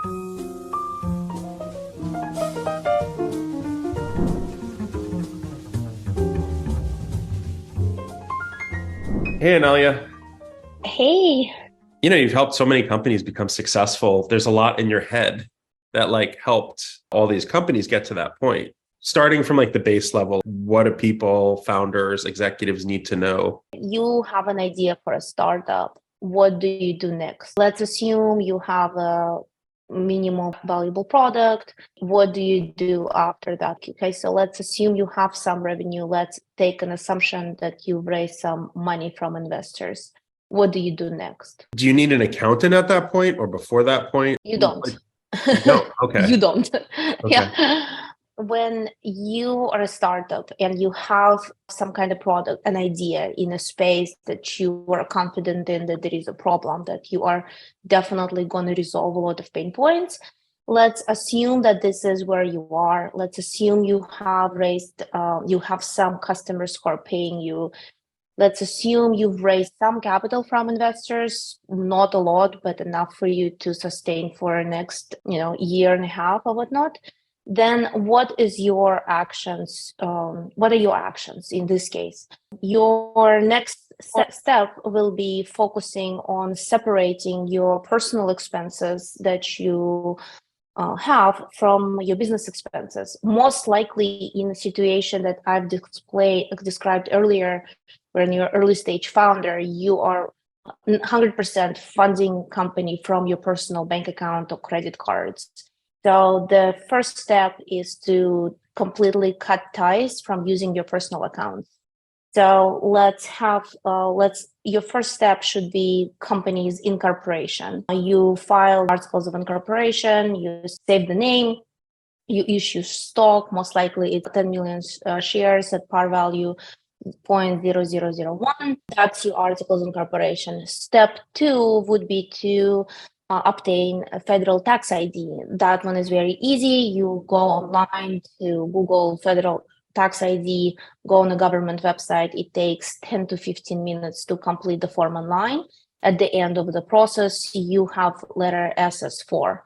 Hey, Anelya. Hey, You've helped so many companies become successful. There's a lot in your head that helped all these companies get to that point. Starting from the base level, what do people, founders, executives need to know? you have an idea for a startup. What do you do next? Let's assume you have a minimum valuable product. What do you do after that? Okay, so let's assume you have some revenue. Let's take an assumption that you raise some money from investors. What do you do next? Do you need an accountant at that point or before that point? You don't. You don't. Okay. You don't. Okay. Yeah. When you are a startup and you have some kind of product, an idea in a space that you are confident in, that there is a problem that you are definitely going to resolve a lot of pain points. Let's assume that this is where you are. Let's assume you have some customers who are paying you. Let's assume you've raised some capital from investors, not a lot, but enough for you to sustain for next, year and a half or whatnot. Then what is your actions? What are your actions in this case? Your next step will be focusing on separating your personal expenses that you have from your business expenses. Most likely in a situation that I've described earlier, when you're early stage founder, you are 100% funding company from your personal bank account or credit cards. So the first step is to completely cut ties from using your personal accounts. So your first step should be company's incorporation. You file articles of incorporation, you save the name, you issue stock, most likely it's 10 million shares at par value 0.0001. That's your articles of incorporation. Step 2 would be to obtain a federal tax ID. That one is very easy. You go online to Google federal tax ID, go on a government website. It takes 10 to 15 minutes to complete the form online. At the end of the process, you have letter SS4.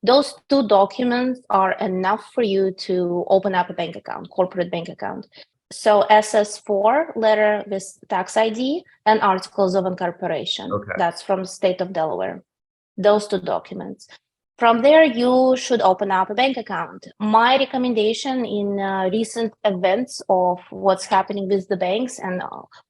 Those two documents are enough for you to open up a bank account, corporate bank account. So SS4 letter with tax ID and articles of incorporation. Okay. That's from the state of Delaware. Those two documents. From there, you should open up a bank account. My recommendation in recent events of what's happening with the banks and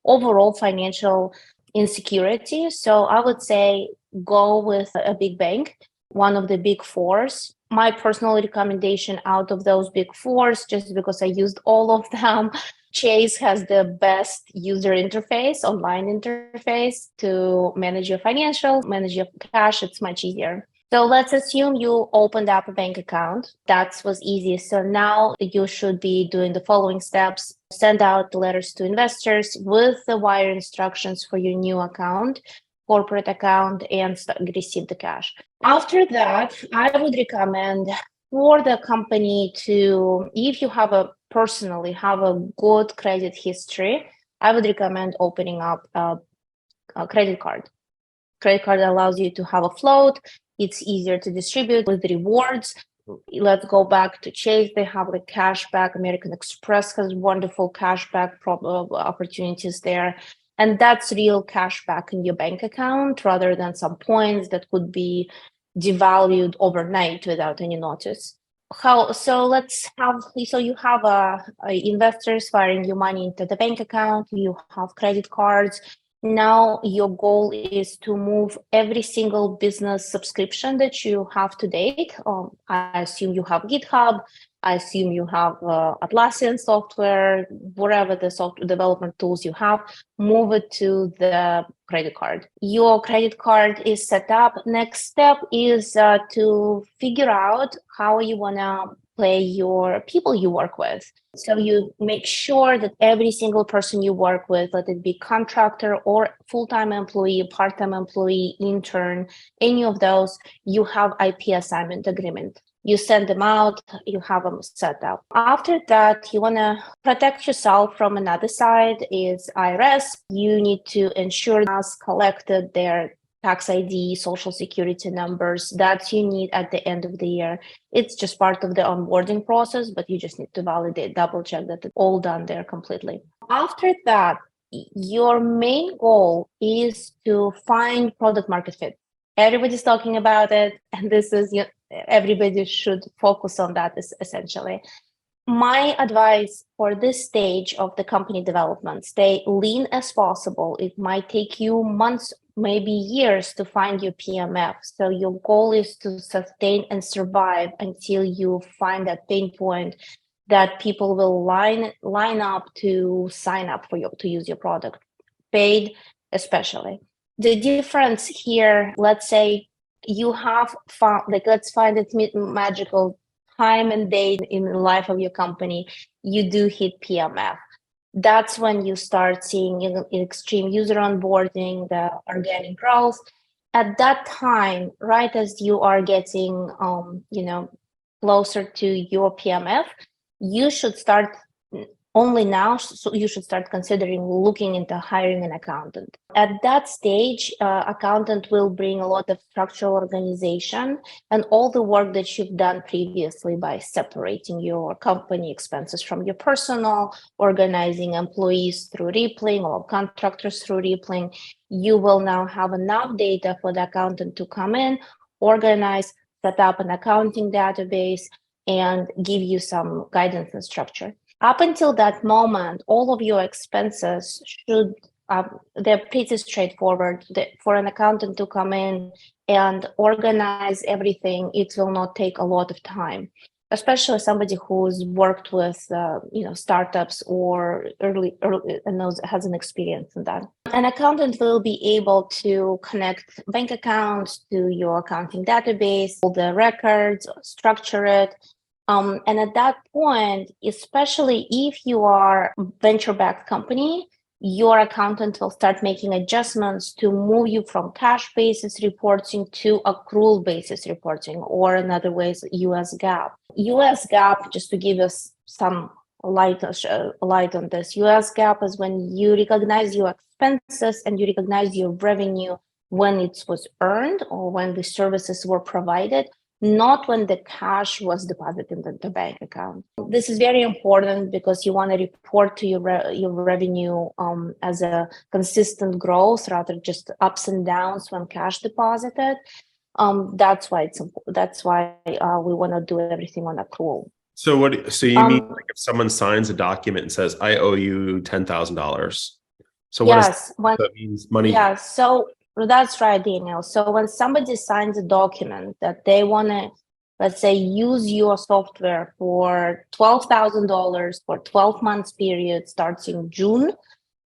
overall financial insecurity. So I would say go with a big bank, one of the big fours. My personal recommendation out of those big fours, just because I used all of them, Chase has the best user interface, online interface to manage your financials, manage your cash. It's much easier. So let's assume you opened up a bank account. That was easy. So now you should be doing the following steps. Send out letters to investors with the wire instructions for your new account, corporate account, and receive the cash. After that, I would recommend for the company to, if you personally have a good credit history, I would recommend opening up a credit card. Credit card allows you to have a float. It's easier to distribute with rewards. Let's go back to Chase. They have the cashback. American Express has wonderful cashback opportunities there. And that's real cashback in your bank account rather than some points that could be devalued overnight without any notice. So you have investors firing your money into the bank account, you have credit cards. Now your goal is to move every single business subscription that you have to date. I assume you have GitHub. I assume you have Atlassian software, whatever the software development tools you have, move it to the credit card. Your credit card is set up. Next step is to figure out how you want to play your people you work with. So you make sure that every single person you work with, let it be contractor or full-time employee, part-time employee, intern, any of those, you have IP assignment agreement. You send them out, you have them set up. After that, you want to protect yourself from another side is IRS. You need to ensure has collected their tax ID, social security numbers that you need at the end of the year. It's just part of the onboarding process, but you just need to validate, double check that it's all done there completely. After that, your main goal is to find product market fit. Everybody's talking about it, and this is, everybody should focus on that essentially. My advice for this stage of the company development, stay lean as possible. It might take you months, maybe years to find your PMF. So your goal is to sustain and survive until you find that pain point that people will line up to sign up for you to use your product, paid especially. The difference here, let's say you have found, let's find it magical time and date in the life of your company, you do hit PMF. That's when you start seeing extreme user onboarding, the organic growth. At that time, right as you are getting, closer to your PMF, you should start only now, so you should start considering looking into hiring an accountant. At that stage, accountant will bring a lot of structural organization and all the work that you've done previously by separating your company expenses from your personal, organizing employees through Rippling or contractors through Rippling. You will now have enough data for the accountant to come in, organize, set up an accounting database, and give you some guidance and structure. Up until that moment, all of your expenses should, they're pretty straightforward. For an accountant to come in and organize everything, it will not take a lot of time, especially somebody who's worked with, startups or early and has an experience in that. An accountant will be able to connect bank accounts to your accounting database, all the records, structure it. And at that point, especially if you are a venture-backed company, your accountant will start making adjustments to move you from cash basis reporting to accrual basis reporting, or in other ways, US GAAP. US GAAP, just to give us some light on this, US GAAP is when you recognize your expenses and you recognize your revenue when it was earned or when the services were provided, not when the cash was deposited in the bank account. This is very important because you want to report to your revenue as a consistent growth rather just ups and downs when cash deposited. That's why we want to do everything on accrual. So you mean like if someone signs a document and says, I owe you $10,000. So what that means money? Yeah, so that's right, Daniel. So when somebody signs a document that they want to, let's say, use your software for $12,000 for 12 months period starting June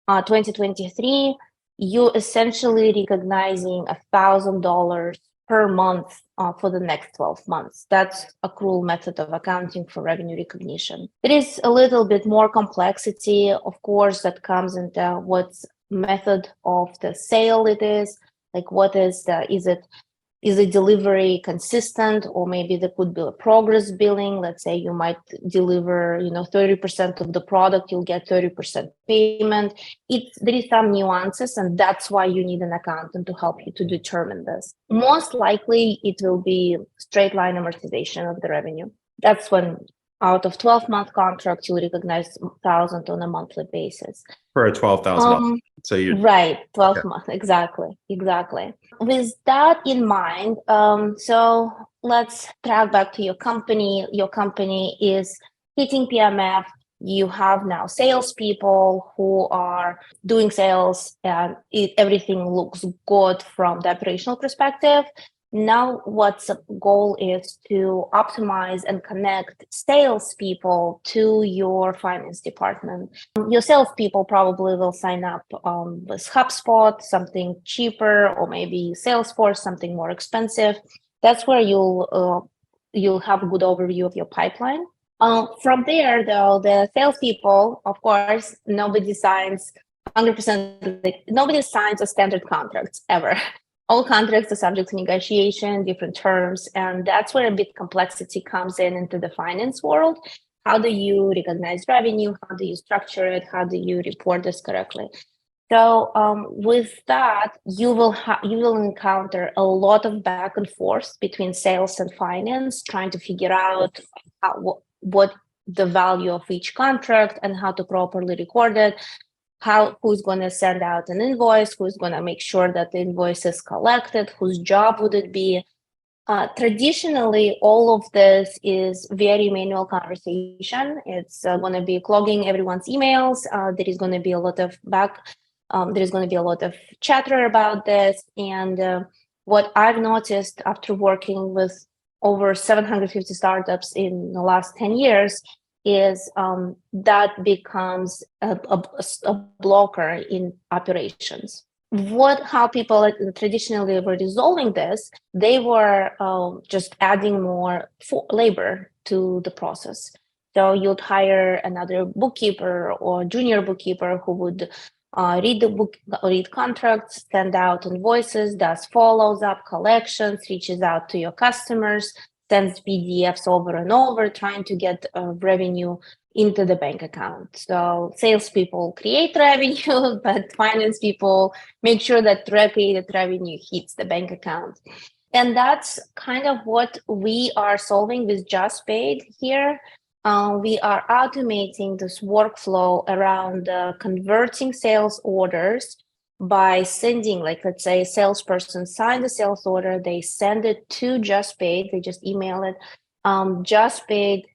2023, you're essentially recognizing $1,000 per month for the next 12 months. That's accrual method of accounting for revenue recognition. There is a little bit more complexity, of course, that comes into what's method of the sale it is, like what is the delivery consistent, or maybe there could be a progress billing. Let's say you might deliver 30% of the product, you'll get 30% payment. There is some nuances, and that's why you need an accountant to help you to determine this. Most likely it will be straight line amortization of the revenue. That's when out of 12-month contract, you'll recognize $1,000 on a monthly basis. For a $12,000. So you're right, 12 months, exactly. With that in mind, so let's track back to your company. Your company is hitting PMF. You have now salespeople who are doing sales, and everything looks good from the operational perspective. Now, what's the goal is to optimize and connect salespeople to your finance department. Your salespeople probably will sign up with HubSpot, something cheaper, or maybe Salesforce, something more expensive. That's where you'll have a good overview of your pipeline. From there, though, the salespeople, of course, nobody signs 100%. Nobody signs a standard contract ever. All contracts are subject to negotiation, different terms, and that's where a bit complexity comes into the finance world. How do you recognize revenue? How do you structure it? How do you report this correctly? So with that, you will encounter a lot of back and forth between sales and finance, trying to figure out what the value of each contract and how to properly record it. Who's going to send out an invoice? Who's going to make sure that the invoice is collected? Whose job would it be? Traditionally, all of this is very manual conversation. It's going to be clogging everyone's emails. There is going to be a lot of there is going to be a lot of chatter about this. And what I've noticed after working with over 750 startups in the last 10 years is that becomes a blocker in operations. How people traditionally were resolving this, they were just adding more labor to the process. So you'd hire another bookkeeper or junior bookkeeper who would read contracts, send out invoices, does follows up, collections, reaches out to your customers, sends PDFs over and over, trying to get revenue into the bank account. So salespeople create revenue, but finance people make sure that created revenue hits the bank account. And that's kind of what we are solving with Just Paid here. We are automating this workflow around converting sales orders by sending, like, let's say a salesperson signed a sales order, they send it to Just Paid, they just email it. Just Paid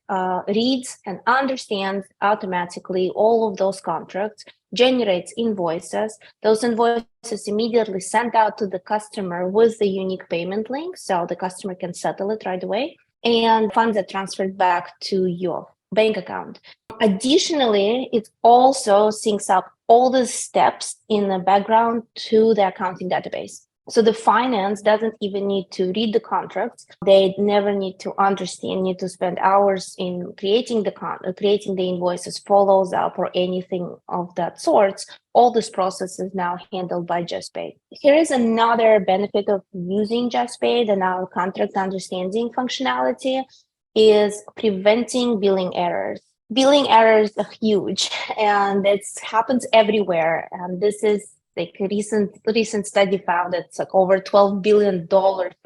reads and understands automatically all of those contracts, generates invoices. Those invoices immediately sent out to the customer with the unique payment link, so the customer can settle it right away, and funds are transferred back to your bank account. Additionally, it also syncs up all the steps in the background to the accounting database. So the finance doesn't even need to read the contracts. They never need to need to spend hours in creating the invoices, follows up, or anything of that sort. All this process is now handled by Just Paid. Here is another benefit of using Just Paid and our contract understanding functionality is preventing billing errors. Billing errors are huge, and it happens everywhere. And this is like a recent study found it's like over $12 billion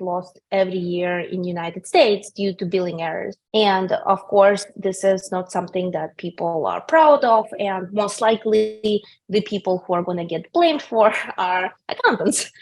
lost every year in the United States due to billing errors. And of course, this is not something that people are proud of. And most likely the people who are going to get blamed for are accountants,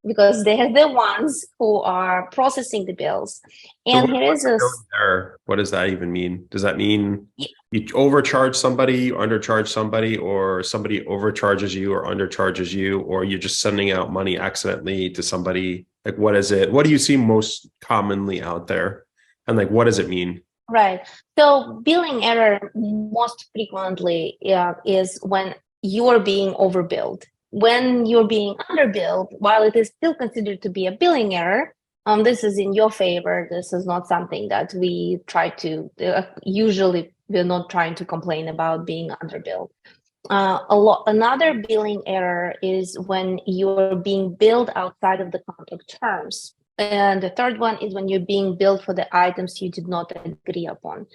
because they're the ones who are processing the bills. And So here is a error. What does that even mean? Does that mean you overcharge somebody, you undercharge somebody, or somebody overcharges you or undercharges you, or you're just sending out money accidentally to somebody? Like, what is it? What do you see most commonly out there? And like, what does it mean? Right. So billing error most frequently is when you are being overbilled. When you're being underbilled, while it is still considered to be a billing error, this is in your favor. This is not something that we try to, usually we're not trying to complain about being underbilled. Another billing error is when you're being billed outside of the contract terms. And the third one is when you're being billed for the items you did not agree upon.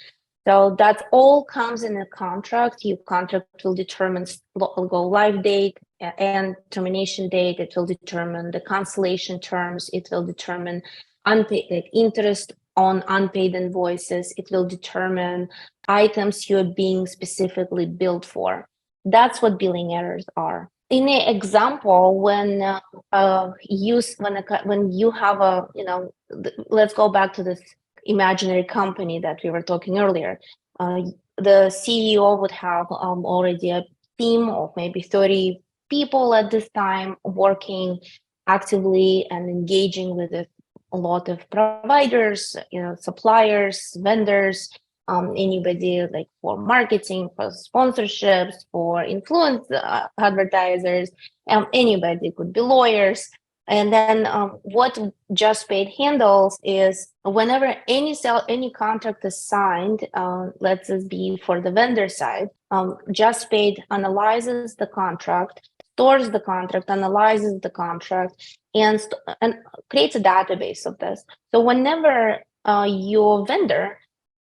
So that all comes in a contract. Your contract will determine go live date and termination date. It will determine the cancellation terms. It will determine unpaid interest on unpaid invoices. It will determine items you're being specifically billed for. That's what billing errors are. In an example, when you have a, let's go back to this imaginary company that we were talking earlier. The CEO would have already a team of maybe 30 people at this time working actively and engaging with a lot of providers, suppliers, vendors, anybody like for marketing, for sponsorships, for influence advertisers, anybody, could be lawyers. And then what Just Paid handles is whenever any contract is signed, let's just be for the vendor side, Just Paid analyzes the contract, stores the contract, analyzes the contract, and creates a database of this. So whenever your vendor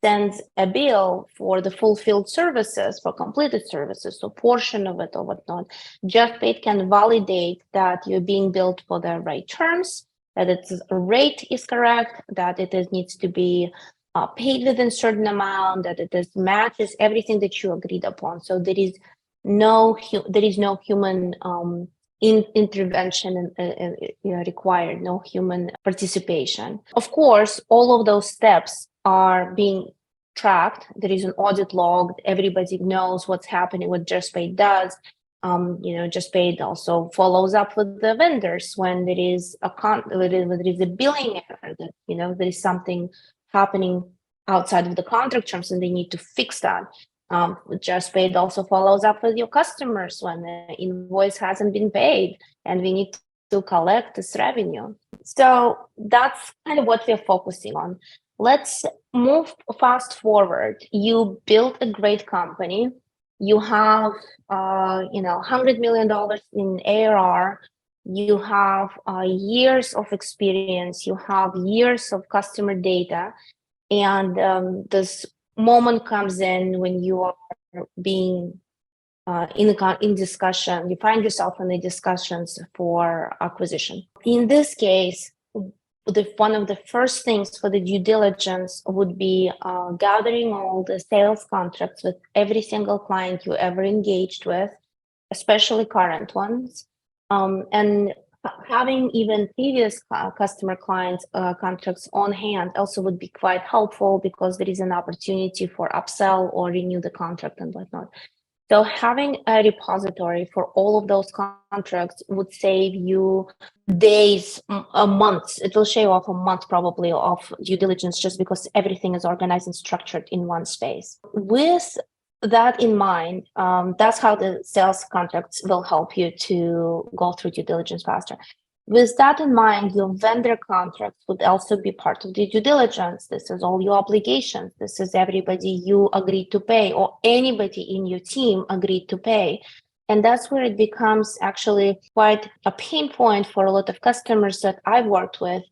sends a bill for the fulfilled services, for completed services, so portion of it or whatnot, JustPay can validate that you're being billed for the right terms, that its rate is correct, that needs to be paid within a certain amount, that matches everything that you agreed upon. So there is no human intervention required, no human participation. Of course, all of those steps are being tracked. There is an audit log. Everybody knows what's happening, what JustPay does. JustPay also follows up with the vendors when there is a billing error, that there is something happening outside of the contract terms and they need to fix that. JustPay also follows up with your customers when the invoice hasn't been paid and we need to collect this revenue. So that's kind of what we're focusing on. Let's move fast forward. You built a great company. You have, $100 million in ARR. You have years of experience. You have years of customer data. And this moment comes in when you are being in discussion. You find yourself in the discussions for acquisition. In this case, one of the first things for the due diligence would be gathering all the sales contracts with every single client you ever engaged with, especially current ones, and having even previous customer clients contracts on hand also would be quite helpful, because there is an opportunity for upsell or renew the contract and whatnot. So having a repository for all of those contracts would save you days, months. It will shave off a month probably of due diligence, just because everything is organized and structured in one space. With that in mind, that's how the sales contracts will help you to go through due diligence faster. With that in mind, your vendor contracts would also be part of the due diligence. This is all your obligations. This is everybody you agreed to pay, or anybody in your team agreed to pay. And that's where it becomes actually quite a pain point for a lot of customers that I've worked with,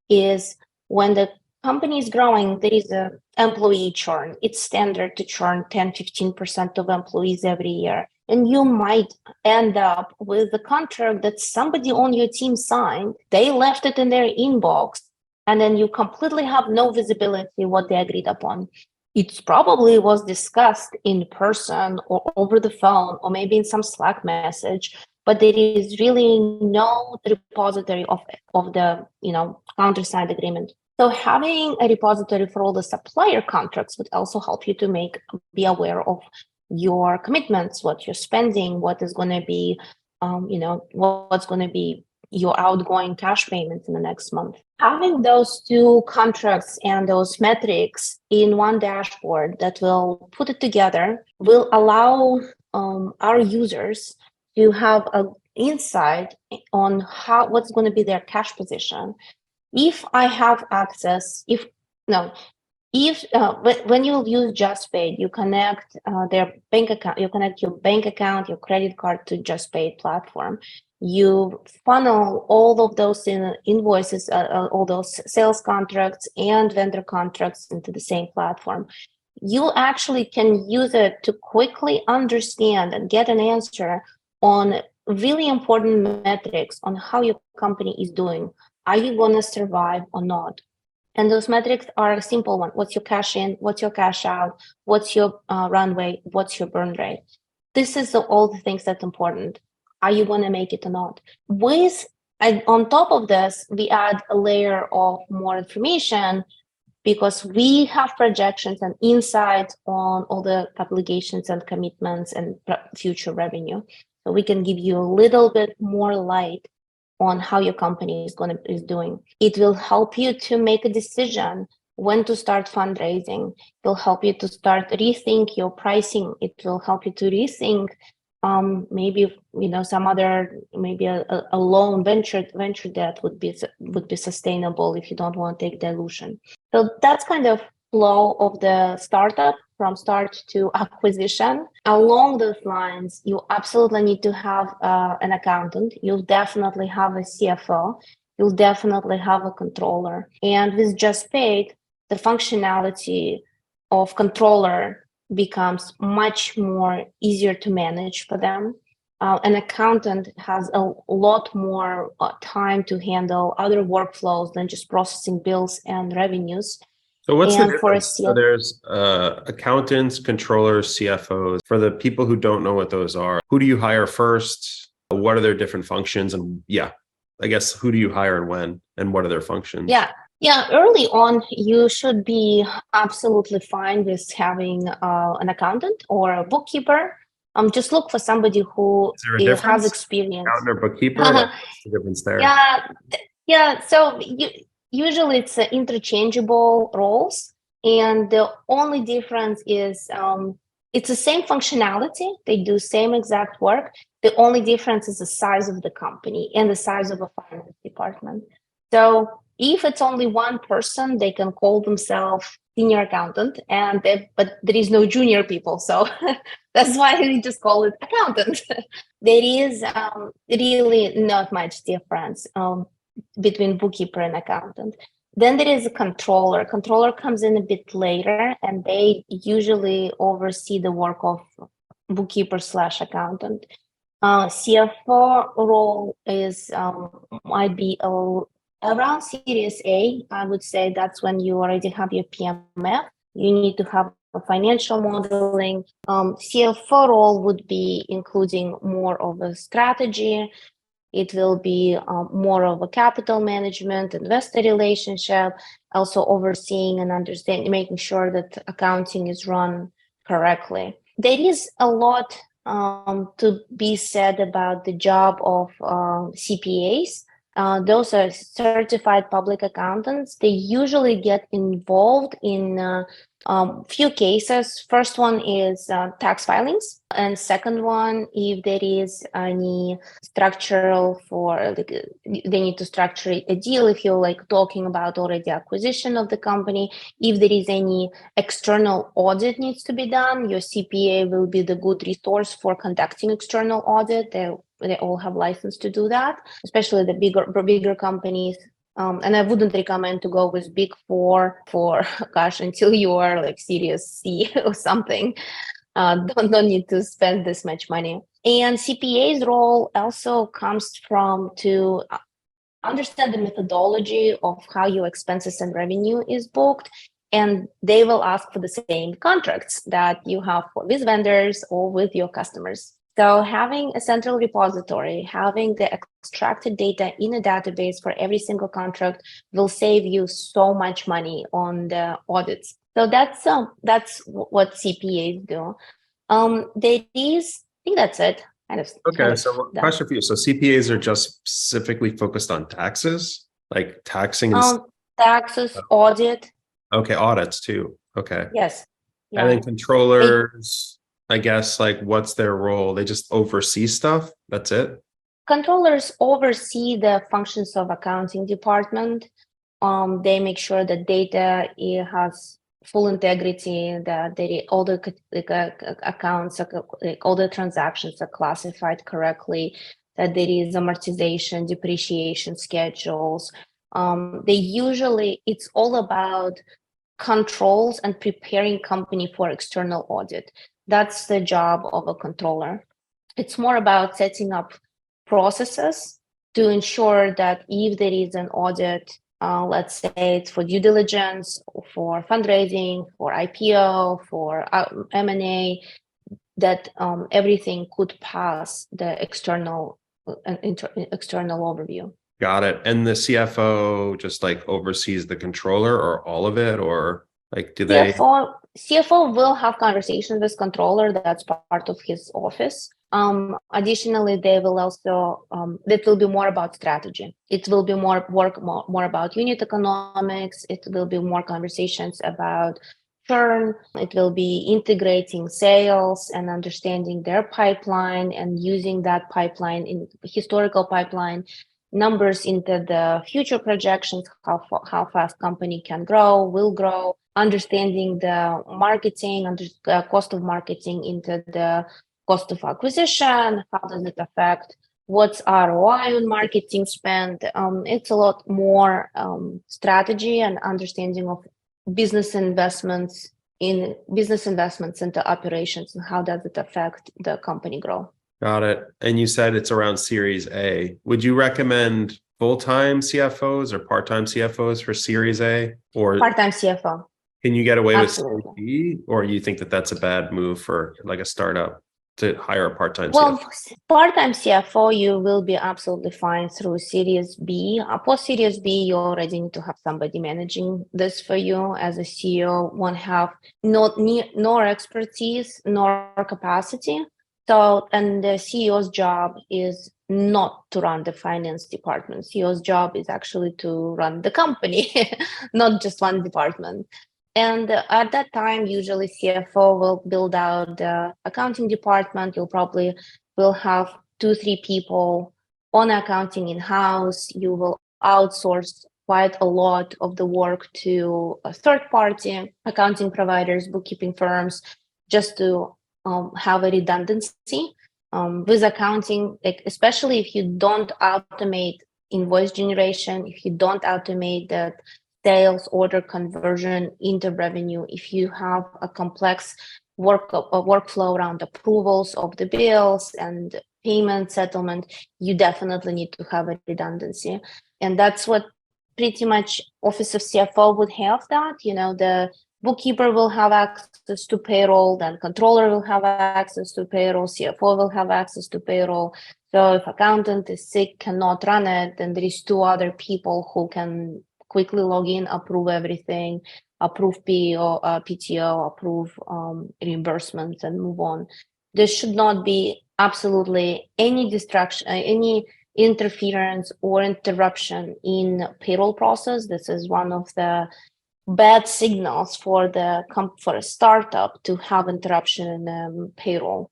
is when the company is growing, there is a employee churn. It's standard to churn 10-15% of employees every year. And you might end up with the contract that somebody on your team signed. They left it in their inbox, and then you completely have no visibility what they agreed upon. It probably was discussed in person or over the phone or maybe in some Slack message, but there is really no repository of the countersigned agreement. So having a repository for all the supplier contracts would also help you to be aware of your commitments, what you're spending, what is going to be, what's going to be your outgoing cash payments in the next month. Having those two contracts and those metrics in one dashboard that will put it together will allow our users to have an insight on what's going to be their cash position. If I have access, when you use JustPay, you connect their bank account, you connect your bank account, your credit card to JustPay platform. You funnel all of those invoices, all those sales contracts and vendor contracts into the same platform. You actually can use it to quickly understand and get an answer on really important metrics on how your company is doing. Are you going to survive or not? And those metrics are a simple one. What's your cash in? What's your cash out? What's your runway? What's your burn rate? This is all the things that's important. Are you going to make it or not? On top of this, we add a layer of more information, because we have projections and insights on all the obligations and commitments and future revenue. So we can give you a little bit more light on how your company is doing. It will help you to make a decision when to start fundraising. It will help you to start rethink your pricing. It will help you to rethink maybe some other, maybe a loan venture debt would be sustainable if you don't want to take dilution. So that's kind of flow of the startup from start to acquisition. Along those lines, you absolutely need to have an accountant. You'll definitely have a CFO. You'll definitely have a controller. And with JustPay, the functionality of controller becomes much more easier to manage for them. An accountant has a lot more time to handle other workflows than just processing bills and revenues. So what's the And for a difference? So there's accountants, controllers, CFOs. For the people who don't know what those are, who do you hire first? What are their different functions? And yeah, I guess who do you hire and when, and what are their functions? Yeah, early on, you should be absolutely fine with having an accountant or a bookkeeper. Just look for somebody who Is there a difference? has experience. Accountant or bookkeeper? What's the difference there? Yeah. So usually it's interchangeable roles, and the only difference is it's the same functionality. They do same exact work. The only difference is the size of the company and the size of a finance department. So if it's only one person, they can call themselves senior accountant, but there is no junior people, so that's why we just call it accountant. There is really not much difference between bookkeeper and accountant. Then there is a controller. Controller comes in a bit later, and they usually oversee the work of bookkeeper/accountant. CFO role is might be around Series A. I would say that's when you already have your PMF. You need to have a financial modeling. CFO role would be including more of a strategy. It will be more of a capital management, investor relationship, also overseeing and understanding, making sure that accounting is run correctly. There is a lot to be said about the job of CPAs. Those are certified public accountants. They usually get involved in few cases. First one is tax filings, and second one, if there is any structural they need to structure a deal. If you're talking about already acquisition of the company, if there is any external audit needs to be done, your CPA will be the good resource for conducting external audit. They all have license to do that, especially the bigger companies. And I wouldn't recommend to go with Big Four for until you are Series C or something. Don't need to spend this much money. And CPA's role also comes from to understand the methodology of how your expenses and revenue is booked. And they will ask for the same contracts that you have with vendors or with your customers. So having a central repository, having the extracted data in a database for every single contract will save you so much money on the audits. So that's what CPAs do. I think that's it. Okay, so question for you. So CPAs are just specifically focused on taxes, like taxing and taxes, audit. Okay, audits too. Okay. Yes. Yeah. And then controllers, I guess, what's their role? They just oversee stuff. That's it. Controllers oversee the functions of accounting department. They make sure that data has full integrity, that all the accounts, all the transactions are classified correctly, that there is amortization, depreciation schedules. It's all about controls and preparing company for external audit. That's the job of a controller. It's more about setting up processes to ensure that if there is an audit, let's say it's for due diligence, for fundraising, for IPO, for M&A, that everything could pass the external overview. Got it. And the CFO just oversees the controller or all of it, or do they? CFO will have conversations with controller. That's part of his office. Additionally, they will also it will be more about strategy. It will be more about unit economics. It will be more conversations about churn. It will be integrating sales and understanding their pipeline and using that pipeline in historical pipeline numbers into the future projections, how fast company can grow, will grow, understanding the marketing and the cost of marketing into the cost of acquisition, how does it affect what's ROI on marketing spend. It's a lot more strategy and understanding of business investments in business investments into operations, and how does it affect the company growth. Got it. And you said it's around Series A. Would you recommend full-time CFOs or part-time CFOs for Series A? Or Part-time CFO. can you get away with Series Absolutely. B? Or you think that that's a bad move for like a startup to hire a part-time Well, CFO? part-time CFO, you will be absolutely fine through Series B. Post Series B, you already need to have somebody managing this for you. As a CEO, won't have nor expertise nor capacity. So, and the CEO's job is not to run the finance department. CEO's job is actually to run the company, not just one department. And at that time, usually CFO will build out the accounting department. You'll probably will have 2-3 people on accounting in-house. You will outsource quite a lot of the work to a third-party accounting providers, bookkeeping firms, just to have a redundancy. With accounting, like especially if you don't automate invoice generation, if you don't automate the sales order conversion into revenue, if you have a complex workflow around approvals of the bills and payment settlement, you definitely need to have a redundancy. And that's what pretty much Office of CFO would have that. The bookkeeper will have access to payroll, then controller will have access to payroll, CFO will have access to payroll. So if accountant is sick, cannot run it, then there is 2 other people who can quickly log in, approve everything, approve PTO, approve reimbursements, and move on. There should not be absolutely any distraction, any interference or interruption in payroll process. This is one of the bad signals for a startup to have interruption in payroll.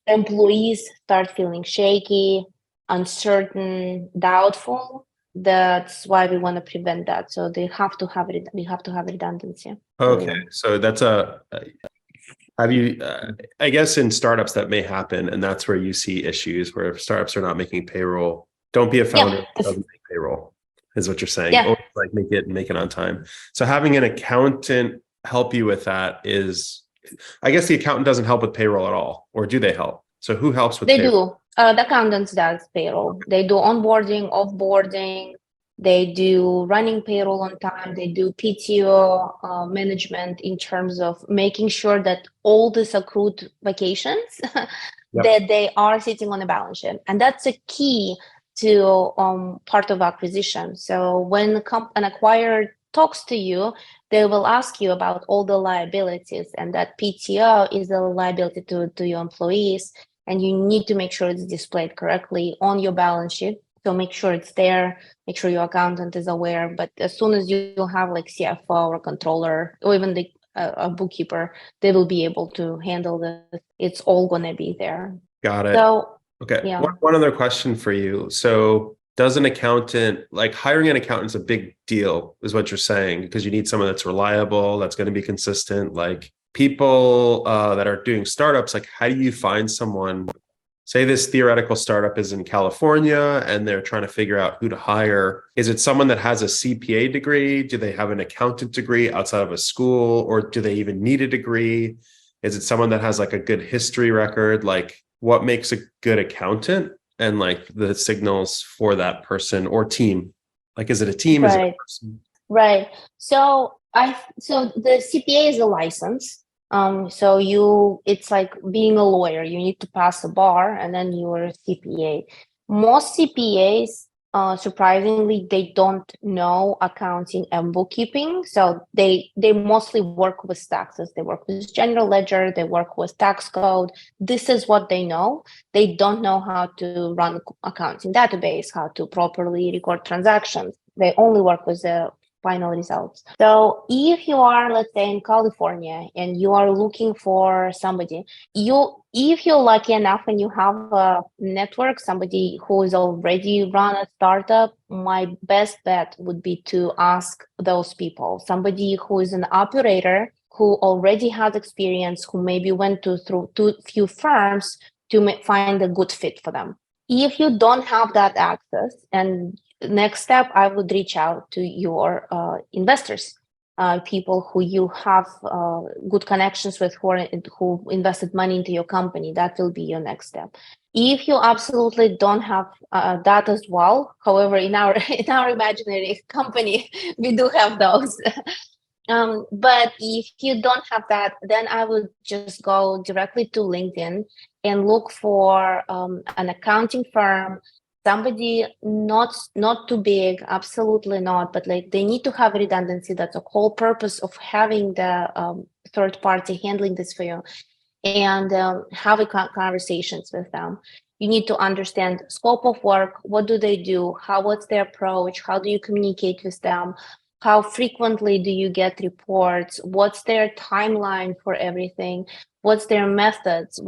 Employees start feeling shaky, uncertain, doubtful. That's why we want to prevent that. So we have to have redundancy. Okay, so that's have you, I guess in startups that may happen, and that's where you see issues where startups are not making payroll. Don't be a founder that doesn't make payroll, is what you're saying. Yeah. Or like make it on time. So having an accountant help you with that is, I guess the accountant doesn't help with payroll at all, or do they help? So who helps with payroll? They do. The accountants does payroll. They do onboarding, offboarding. They do running payroll on time. They do PTO management in terms of making sure that all these accrued vacations that they are sitting on a balance sheet, and that's a key to part of acquisition. So when an acquirer talks to you, they will ask you about all the liabilities, and that PTO is a liability to your employees. And you need to make sure it's displayed correctly on your balance sheet. So make sure it's there, make sure your accountant is aware. But as soon as you have like CFO or controller or even a bookkeeper, they will be able to handle this. It's all going to be there. Got it. So, okay. Yeah. One other question for you. So does an accountant, like hiring an accountant is a big deal, is what you're saying, because you need someone that's reliable, that's going to be consistent. Like people that are doing startups, like how do you find someone? Say this theoretical startup is in California and they're trying to figure out who to hire. Is it someone that has a CPA degree? Do they have an accountant degree outside of a school, or do they even need a degree? Is it someone that has like a good history record? Like what makes a good accountant, and like the signals for that person or team? Like, is it a team? Is it a person? Right. So the CPA is a license. So it's like being a lawyer. You need to pass a bar, and then you're a CPA. Most CPAs, surprisingly, they don't know accounting and bookkeeping. So they mostly work with taxes. They work with general ledger. They work with tax code. This is what they know. They don't know how to run accounting database, how to properly record transactions. They only work with the final results. So if you are, let's say, in California and you are looking for somebody, if you're lucky enough and you have a network, somebody who is already run a startup, my best bet would be to ask those people, somebody who is an operator, who already has experience, who maybe went through few firms to find a good fit for them. If you don't have that access, and next step, I would reach out to your investors. people who you have good connections with, who invested money into your company. That will be your next step. If you absolutely don't have that as well, however, in our imaginary company, we do have those. But if you don't have that, then I would just go directly to LinkedIn and look for an accounting firm, somebody not too big, absolutely not, but like they need to have redundancy. That's the whole purpose of having the third party handling this for you, and have conversations with them. You need to understand scope of work. What do they do? What's their approach? How do you communicate with them? How frequently do you get reports? What's their timeline for everything? What's their methods?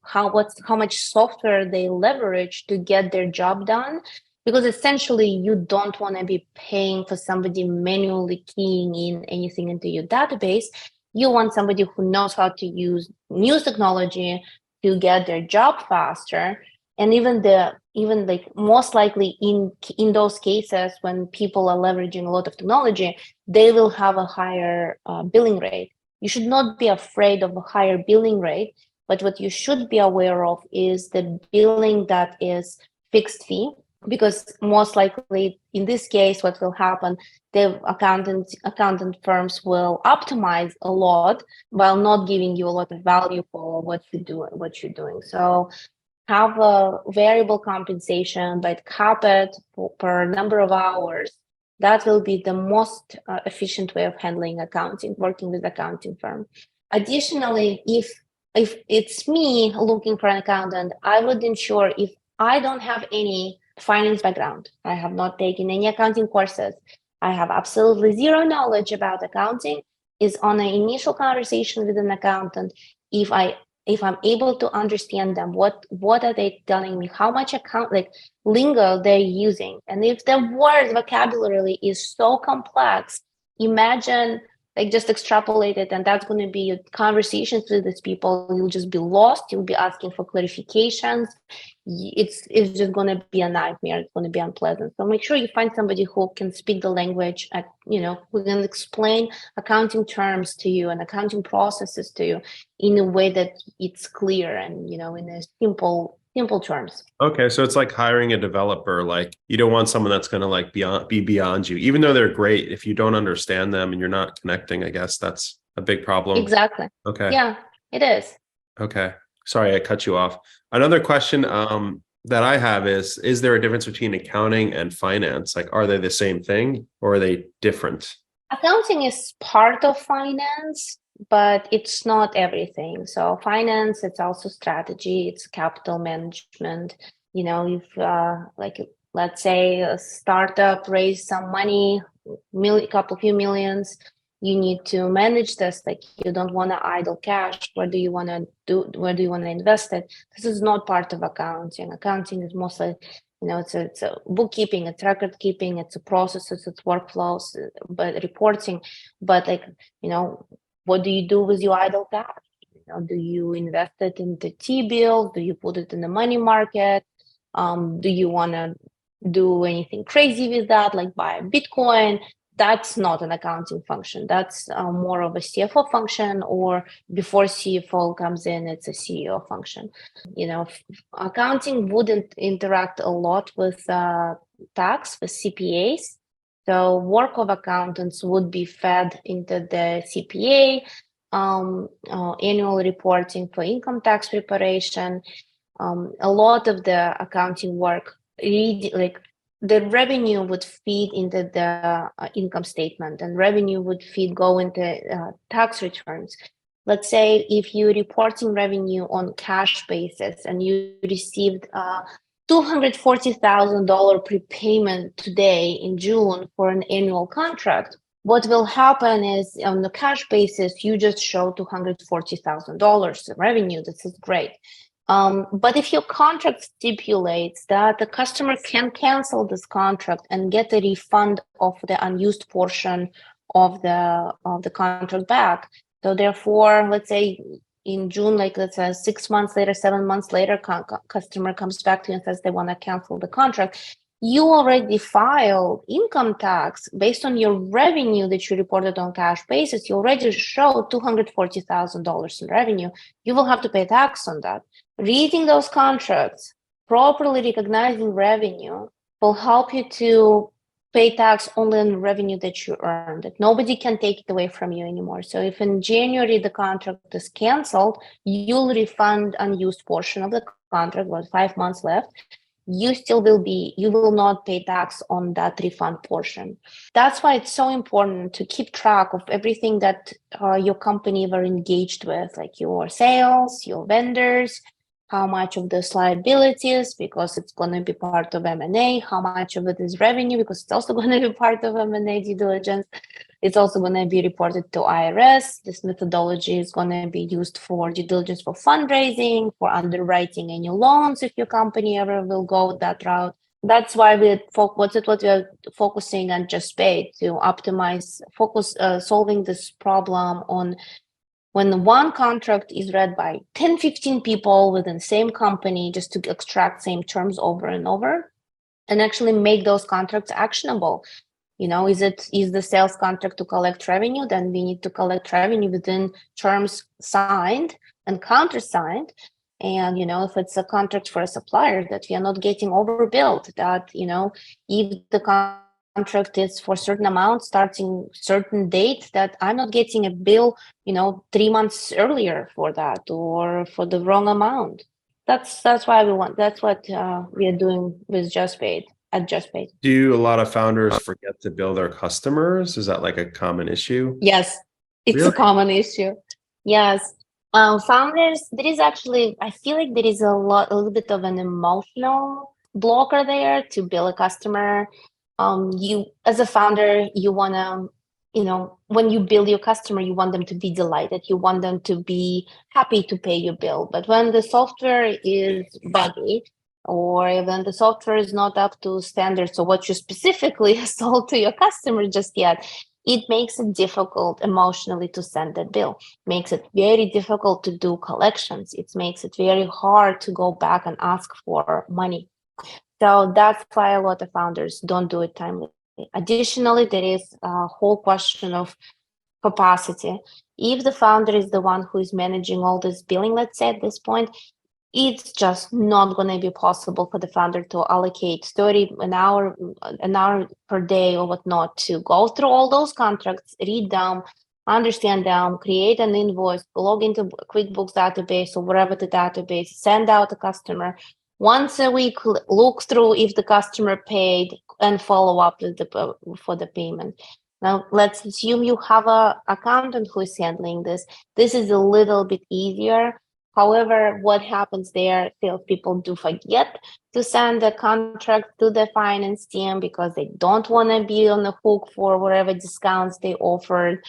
How much software they leverage to get their job done? Because essentially you don't want to be paying for somebody manually keying in anything into your database. You want somebody who knows how to use new technology to get their job faster. And even like most likely in those cases when people are leveraging a lot of technology, they will have a higher billing rate. You should not be afraid of a higher billing rate, but what you should be aware of is the billing that is fixed fee, because most likely in this case what will happen, the accountant firms will optimize a lot while not giving you a lot of value for what you're doing. So have a variable compensation, but cap it per number of hours. That will be the most efficient way of handling accounting, working with accounting firm. Additionally, if it's me looking for an accountant, I would ensure, if I don't have any finance background, I have not taken any accounting courses, I have absolutely zero knowledge about accounting, is on an initial conversation with an accountant. If I'm able to understand them, what are they telling me, how much lingo they're using, and if the word vocabulary is so complex, imagine like just extrapolate it, and that's going to be your conversations with these people. You'll just be lost. You'll be asking for clarifications. It's just going to be a nightmare. It's going to be unpleasant. So make sure you find somebody who can speak the language, who can explain accounting terms to you and accounting processes to you in a way that it's clear and in a simple terms. Okay, so it's like hiring a developer. Like you don't want someone that's going to like be beyond you, even though they're great. If you don't understand them and you're not connecting, I guess that's a big problem. Exactly. Okay. Yeah, it is. Okay. Sorry, I cut you off. Another question that I have is there a difference between accounting and finance? Like, are they the same thing or are they different? Accounting is part of finance, but it's not everything. So finance, it's also strategy, it's capital management. If let's say a startup raised some money, few millions, you need to manage this. Like you don't want to idle cash. Where do you want to invest it? This is not part of accounting. Accounting is mostly it's a bookkeeping, it's record keeping, it's a processes, it's workflows, but reporting. But what do you do with your idle cash? Do you invest it into T-bills? Do you put it in the money market? Do you want to do anything crazy with that, like buy Bitcoin? That's not an accounting function. That's more of a CFO function, or before CFO comes in, it's a CEO function. Accounting wouldn't interact a lot with tax, with CPAs. So work of accountants would be fed into the CPA, annual reporting for income tax preparation. A lot of the accounting work, the revenue would feed into the income statement, and revenue would go into tax returns. Let's say if you're reporting revenue on cash basis and you received $240,000 prepayment today in June for an annual contract, what will happen is on the cash basis, you just show $240,000 revenue. This is great. But if your contract stipulates that the customer can cancel this contract and get a refund of the unused portion of the contract back, so therefore, let's say in June, let's say 6 months later, 7 months later, customer comes back to you and says they want to cancel the contract, you already filed income tax based on your revenue that you reported on cash basis. You already show $240,000 in revenue. You will have to pay tax on that. Reading those contracts, properly recognizing revenue will help you to pay tax only on revenue that you earned. That nobody can take it away from you anymore. So if in January the contract is canceled, you'll refund unused portion of the contract, about 5 months left. You will not pay tax on that refund portion. That's why it's so important to keep track of everything that your company were engaged with, like your sales, your vendors, how much of this liabilities, because it's going to be part of M&A, how much of it is revenue, because it's also going to be part of M&A due diligence. It's also going to be reported to IRS. This methodology is going to be used for due diligence for fundraising, for underwriting any loans if your company ever will go that route. That's why we are focusing on JustPay to optimize, solving this problem on when one contract is read by 10, 15 people within the same company just to extract same terms over and over and actually make those contracts actionable. Is the sales contract to collect revenue? Then we need to collect revenue within terms signed and countersigned. And, if it's a contract for a supplier, that we are not getting overbilled, that, if the contract is for certain amount starting certain date, that I'm not getting a bill 3 months earlier for that or for the wrong amount. That's what we are doing with JustPay at JustPay. Do a lot of founders forget to bill their customers? Is that like a common issue? Yes, it's Really? a common issue. Yes. Founders, there is actually, I feel like there is a little bit of an emotional blocker there to bill a customer. You, as a founder, you want to, when you bill your customer, you want them to be delighted. You want them to be happy to pay your bill. But when the software is buggy, or when the software is not up to standards or what you specifically sold to your customer just yet, it makes it difficult emotionally to send that bill. Makes it very difficult to do collections. It makes it very hard to go back and ask for money. So that's why a lot of founders don't do it timely. Additionally, there is a whole question of capacity. If the founder is the one who is managing all this billing, let's say at this point, it's just not going to be possible for the founder to allocate an hour per day or whatnot to go through all those contracts, read them, understand them, create an invoice, log into QuickBooks database or whatever the database, send out a customer once a week, look through if the customer paid and follow up with for the payment. Now, let's assume you have an accountant who is handling this. This is a little bit easier. However, what happens there, salespeople do forget to send the contract to the finance team because they don't want to be on the hook for whatever discounts they offered.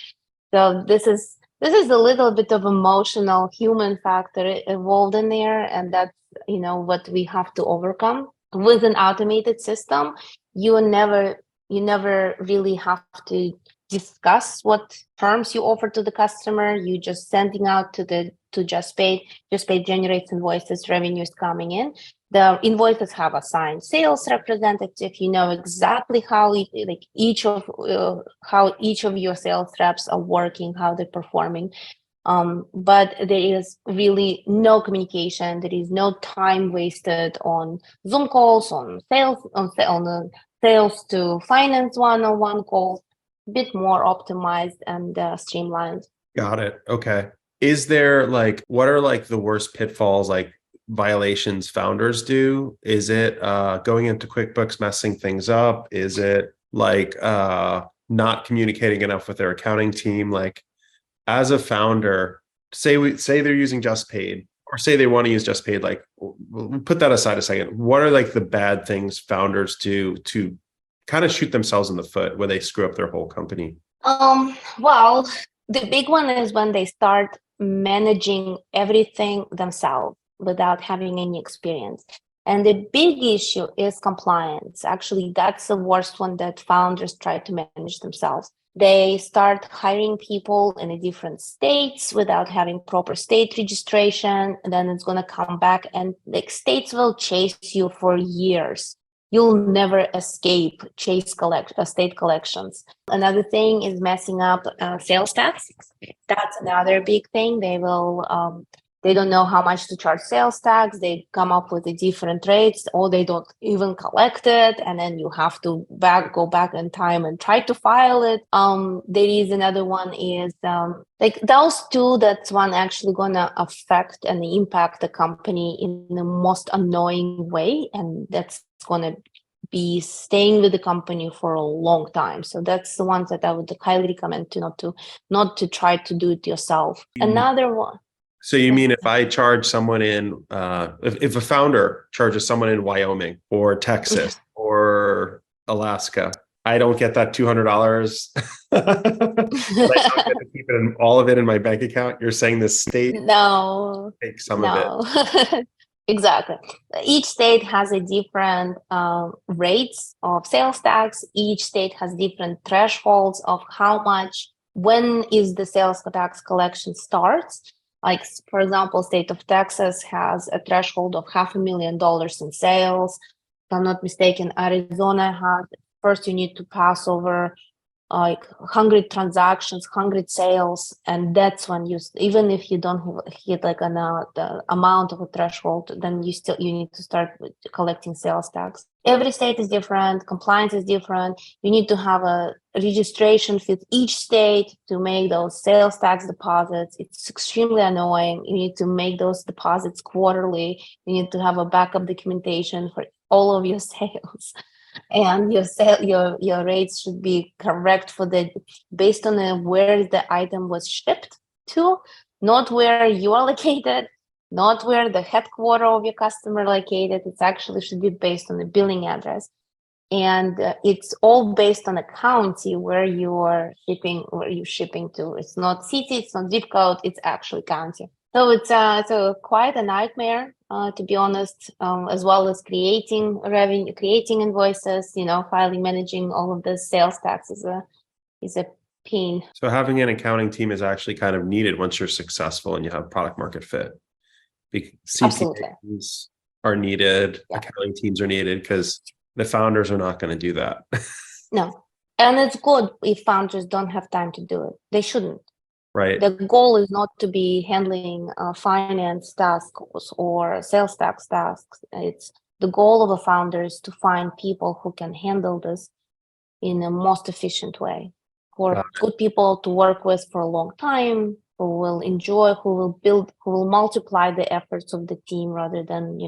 So this is a little bit of emotional human factor involved in there, and that's what we have to overcome. With an automated system, you never really have to discuss what terms you offer to the customer. You just sending out to JustPay. JustPay generates invoices, revenue is coming in. The invoices have assigned sales representative. You know exactly how each of your sales reps are working, how they're performing. But there is really no communication. There is no time wasted on Zoom calls, on sales to finance one-on-one calls. Bit more optimized and streamlined. Got it. Okay. Is there what are the worst pitfalls, violations founders do? Is it going into QuickBooks, messing things up? Is it not communicating enough with their accounting team? As a founder, say they're using JustPay, or say they want to use JustPay, we'll put that aside a second. What are the bad things founders do to kind of shoot themselves in the foot when they screw up their whole company? Well, the big one is when they start managing everything themselves without having any experience. And the big issue is compliance. Actually, that's the worst one that founders try to manage themselves. They start hiring people in the different states without having proper state registration. And then it's going to come back and states will chase you for years. you'll never escape state collections. Another thing is messing up sales tax. That's another big thing. They don't know how much to charge sales tax. They come up with the different rates, or they don't even collect it, and then you have to go back in time and try to file it. There is another one is like those two. That's one actually gonna affect and impact the company in the most annoying way, and that's gonna be staying with the company for a long time. So that's the ones that I would highly recommend not to try to do it yourself. Another one. So you mean if I charge someone in, if a founder charges someone in Wyoming or Texas or Alaska, I don't get that $200. I don't get to keep all of it in my bank account. You're saying the state takes some of it. Exactly. Each state has a different rates of sales tax. Each state has different thresholds of how much, when is the sales tax collection starts. Like, for example, state of Texas has a threshold of $500,000 in sales. If I'm not mistaken, Arizona has, first you need to pass over like 100 transactions, 100 sales, and that's when even if you don't hit like the amount of a threshold, then you need to start collecting sales tax. Every state is different, compliance is different. You need to have a registration with each state to make those sales tax deposits. It's extremely annoying. You need to make those deposits quarterly. You need to have a backup documentation for all of your sales. And your rates should be correct based on where the item was shipped to, not where you are located, not where the headquarters of your customer located. It actually should be based on the billing address, and it's all based on the county where you're shipping to. It's not city, it's not zip code, it's actually county. So it's quite a nightmare, to be honest, as well as creating revenue, creating invoices, filing, managing all of the sales tax is a pain. So having an accounting team is actually kind of needed once you're successful and you have product market fit. CPAs are needed, accounting teams are needed, because the founders are not going to do that. No, and it's good if founders don't have time to do it. They shouldn't. Right. The goal is not to be handling finance tasks or sales tax tasks. It's the goal of a founder is to find people who can handle this in a most efficient way, for good people to work with for a long time, who will enjoy, who will build, who will multiply the efforts of the team rather than,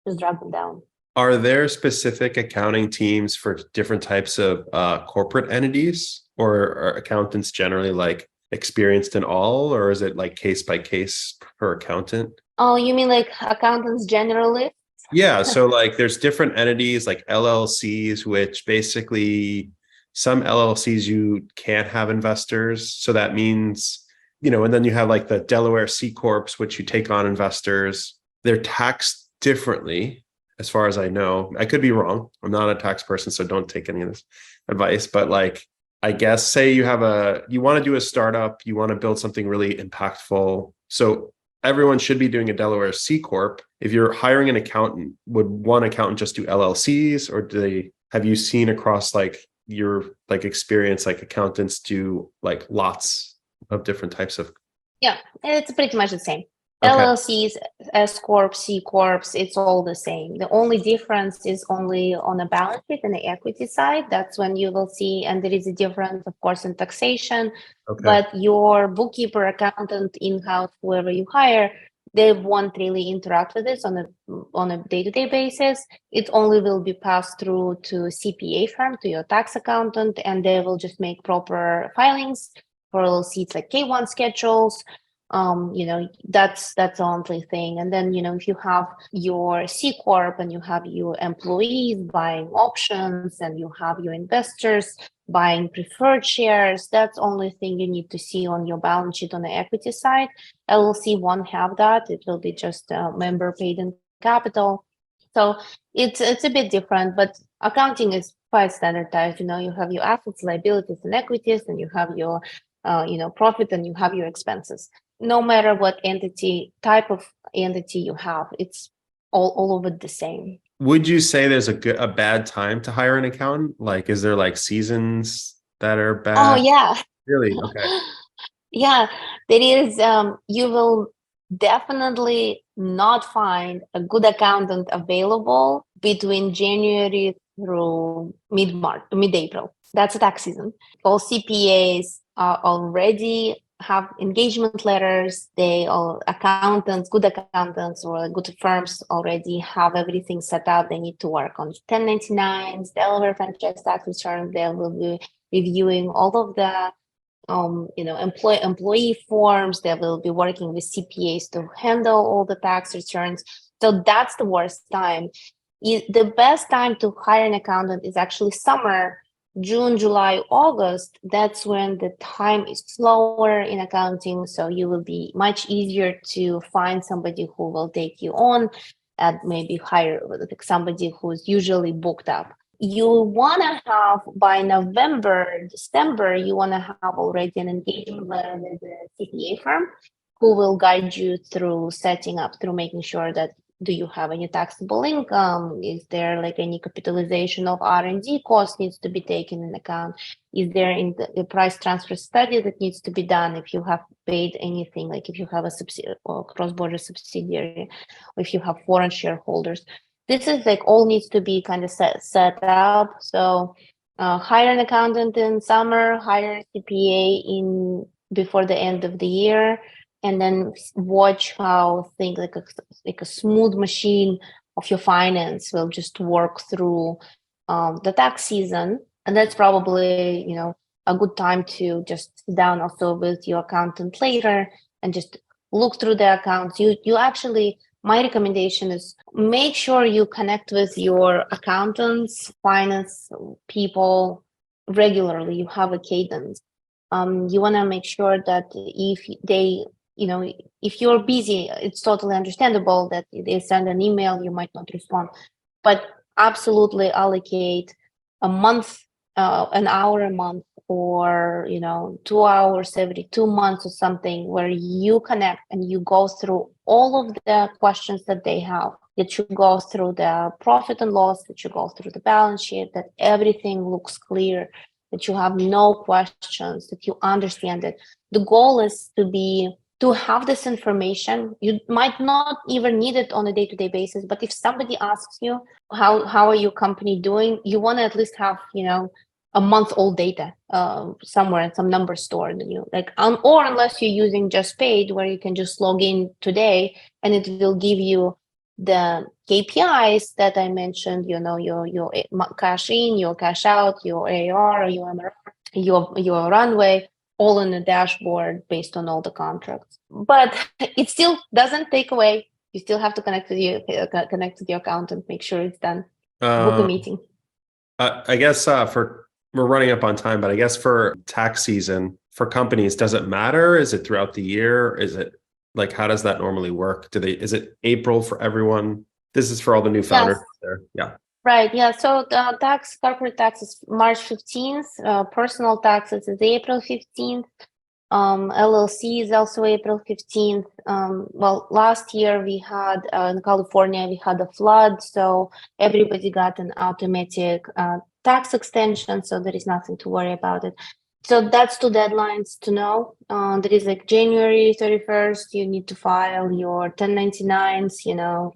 just drag them down. Are there specific accounting teams for different types of corporate entities, or are accountants generally like experienced in all, or is it like case by case per accountant? Oh, you mean like accountants generally? Yeah. So like there's different entities like LLCs, which basically some LLCs you can't have investors. So that means, and then you have like the Delaware C Corps, which you take on investors. They're taxed differently, as far as I know. I could be wrong. I'm not a tax person, so don't take any of this advice. But like, I guess, say you want to do a startup, you want to build something really impactful. So everyone should be doing a Delaware C Corp. If you're hiring an accountant, would one accountant just do LLCs, or have you seen across like your like experience, like accountants do like lots of different types of? Yeah, it's pretty much the same. Okay. LLCs, S Corp, C Corps, it's all the same. The only difference is only on the balance sheet and the equity side. That's when you will see, and there is a difference, of course, in taxation. Okay. But your bookkeeper, accountant, in-house, whoever you hire, they won't really interact with this on a day-to-day basis. It only will be passed through to CPA firm, to your tax accountant, and they will just make proper filings for LLCs like K1 schedules. That's the only thing. And then, if you have your C Corp and you have your employees buying options and you have your investors buying preferred shares, that's the only thing you need to see on your balance sheet on the equity side. LLC won't have that. It will be just a member paid in capital. So it's a bit different, but accounting is quite standardized. You have your assets, liabilities, and equities, and you have your profit, and you have your expenses. No matter what type of entity you have, it's all over the same. Would you say there's a bad time to hire an accountant? Like, is there like seasons that are Oh bad? yeah. Really? Okay. Yeah, there is. You will definitely not find a good accountant available between January through mid-March, mid-April. That's the tax season. All CPAs are already have engagement letters. They all accountants, good accountants or good firms already have everything set up. They need to work on 1099s, Delaware franchise tax return. They will be reviewing all of the employee forms. They will be working with CPAs to handle all the tax returns. So that's the worst time. The best time to hire an accountant is actually summer, June, July, August. That's when the time is slower in accounting. So you will be much easier to find somebody who will take you on and maybe hire somebody who's usually booked up. You want to have by November, December, you want to have already an engagement letter with the CPA firm who will guide you through setting up, through making sure that do you have any taxable income? Is there like any capitalization of R&D costs needs to be taken in account? Is there in the price transfer study that needs to be done if you have paid anything, like if you have a subsidiary or cross-border subsidiary, or if you have foreign shareholders? This is like all needs to be kind of set up. So hire an accountant in summer, hire a CPA in before the end of the year, and then watch how things like a smooth machine of your finance will just work through the tax season. And that's probably, a good time to just sit down also with your accountant later and just look through the accounts. You actually, my recommendation is make sure you connect with your accountants, finance people regularly. You have a cadence. You want to make sure that if they, if you're busy, it's totally understandable that they send an email, you might not respond, but absolutely allocate a month, an hour a month, or 2 hours every 2 months or something, where you connect and you go through all of the questions that they have, that you go through the profit and loss, that you go through the balance sheet, that everything looks clear, that you have no questions, that you understand it. The goal is to have this information. You might not even need it on a day-to-day basis, but if somebody asks you how are your company doing, you want to at least have a month old data somewhere, some numbers stored, or unless you're using just paid, where you can just log in today and it will give you the KPIs that I mentioned, your cash in, your cash out, your AR, your MRR, your runway, all in the dashboard based on all the contracts. But it still doesn't take away. You still have to connect with your accountant, make sure it's done. Book a meeting. I guess we're running up on time, but I guess for tax season for companies, does it matter? Is it throughout the year? Is it like, how does that normally work? Is it April for everyone? This is for all the new founders there. Yeah. Right. Yeah. So the corporate tax is March 15th. Personal taxes is April 15th. LLC is also April 15th. Well, last year we had in California, we had a flood. So everybody got an automatic tax extension. So there is nothing to worry about it. So that's two deadlines to know. There is like January 31st, you need to file your 1099s,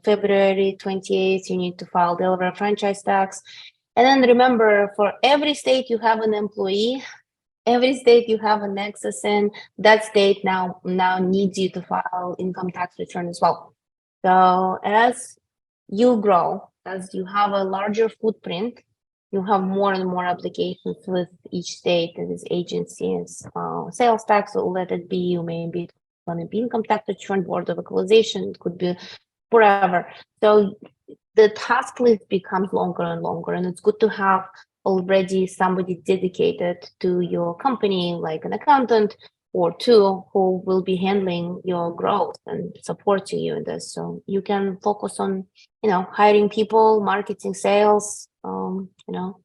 February 28th, you need to file Delaware franchise tax. And then remember, for every state you have an employee, every state you have a nexus in, that state now needs you to file income tax return as well. So as you grow, as you have a larger footprint, you have more and more applications with each state and its agencies, sales tax, or let it be, you maybe it's going to be income tax return, board of equalization, it could be forever. So the task list becomes longer and longer, and it's good to have already somebody dedicated to your company, like an accountant or two, who will be handling your growth and supporting you in this. So you can focus on, hiring people, marketing, sales,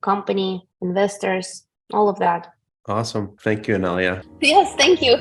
company, investors, all of that. Awesome. Thank you, Anelya. Yes, thank you.